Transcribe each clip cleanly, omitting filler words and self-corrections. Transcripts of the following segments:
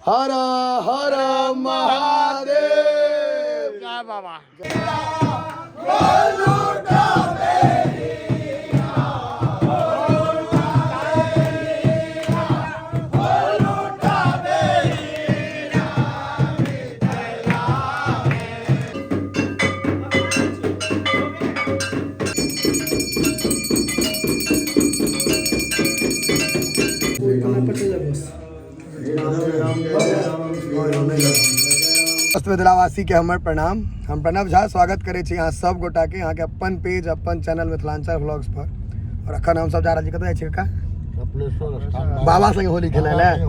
हर हर महादेव। जय बाबा। मिथिलावासी के हमर प्रणाम। हम प्रणव झा स्वागत करे छी यहाँ सब गोटा के, यहाँ के अपन पेज अपन चैनल मिथिलांचल व्लॉग्स पर। और अखन हम सब जा रहल छी कतय छी का बाबा संगे होली खेलाय ले,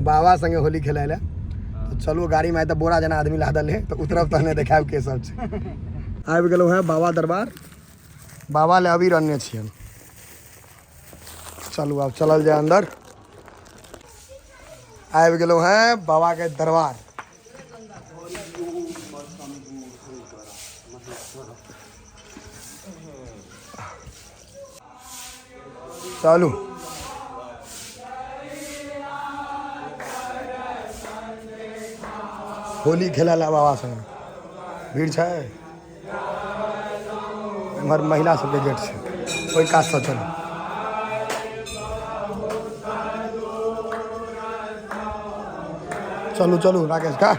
बाबा संगे होली खेलाय ले। तो चलू गाड़ी में तो बोरा जना आदमी लादल है, तो उतरब तहने देखाब के सब छै। आबि गेलौ है बाबा दरबार, बाबा ले अबीर अनने छी हम। चलू अब चलल जाए अंदर। आबि गेलौ है बाबा के दरबार। चलू होली खेला ला बाबा संग। भीड़ छै एम्हर, महिला सबके गेट छै, ओहि कात से चलू। चलू चलू राकेश का।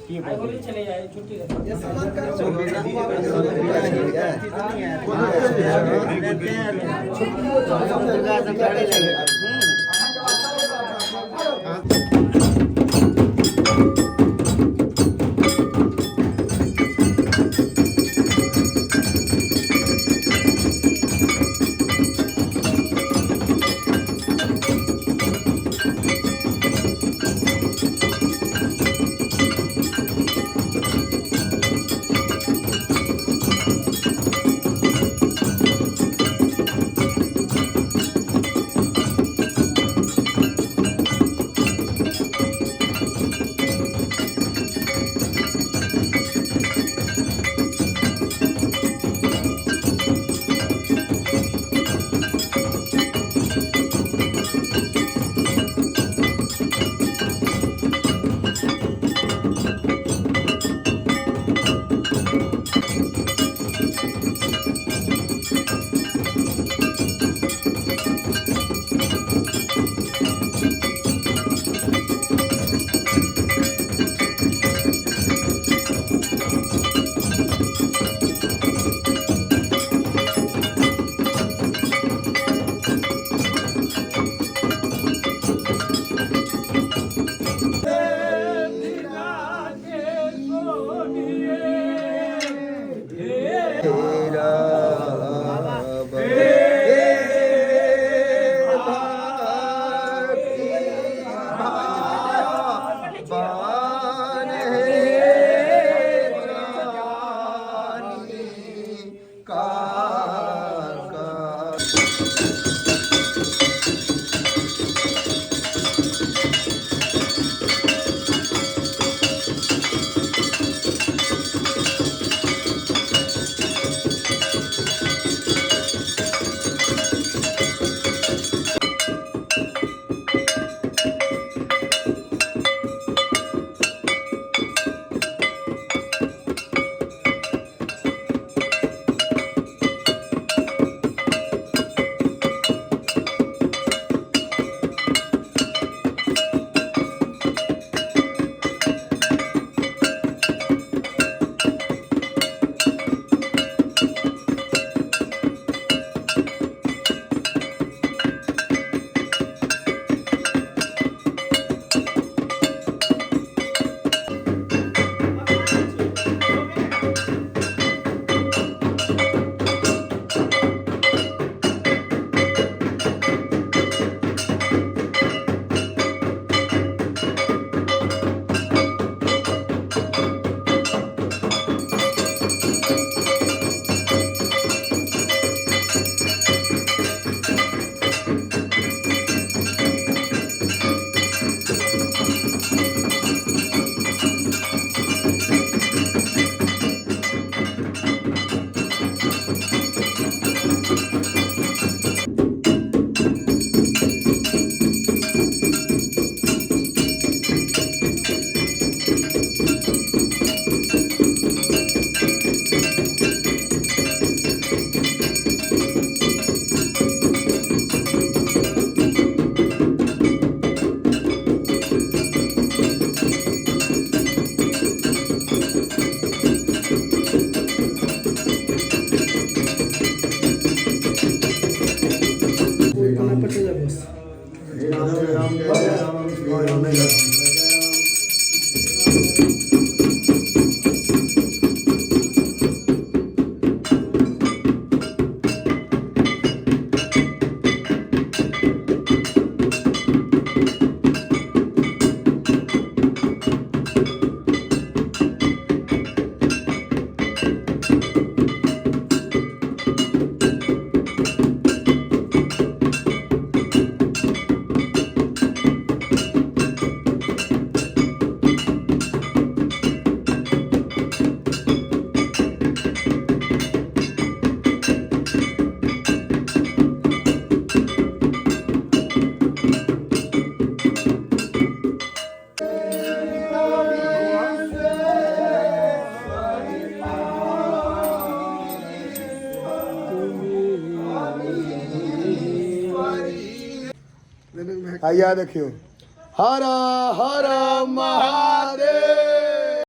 चले जाए छुट्टी आइया देखियो हर हर महादेव।